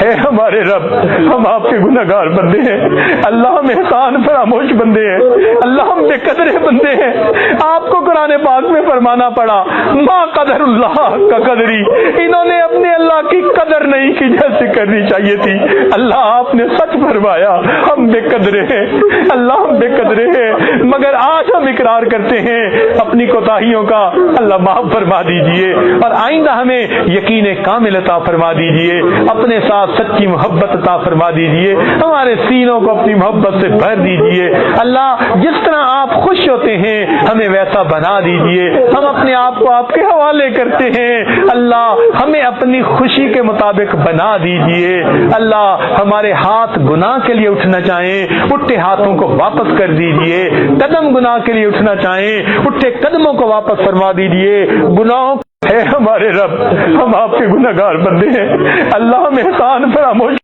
اے ہمارے رب، ہم آپ کے گنہگار بندے ہیں، اللہ ہم احسان فراموش بندے ہیں، اللہ ہم بے قدرے بندے ہیں۔ آپ کو قرآن پاک میں فرمانا پڑا ما قدر اللہ کا قدری، انہوں نے اپنے اللہ کی قدر نہیں کی جیسے کرنی چاہیے تھی۔ اللہ آپ نے سچ فرمایا، ہم بے قدرے ہیں، اللہ ہم بے قدرے ہیں، مگر آج ہم اقرار کرتے ہیں اپنی کوتاہیوں کا، اللہ معاف فرما دیجئے اور آئندہ ہمیں یقین کامل عطا فرما دیجئے، اپنے ساتھ سچی محبت عطا فرما دیجئے، ہمارے سینوں کو اپنی محبت سے بھر دیجئے۔ اللہ جس طرح آپ خوش ہوتے ہیں ہمیں ویسا بنا دیجئے، ہم اپنے آپ کو آپ کے حوالے کرتے ہیں، اللہ ہمیں اپنی خوشی کے مطابق بنا دیجئے۔ اللہ ہمارے ہاتھ گناہ کے لیے اٹھنا چاہیں اٹھے ہاتھوں کو واپس کر دیجئے، قدم گناہ کے لیے اٹھنا چاہیں اٹھے قدموں کو واپس فرما دیجئے۔ گناہوں اے ہمارے رب، ہم آپ کے گنہگار بندے ہیں، اللہ ہم احسان فراموش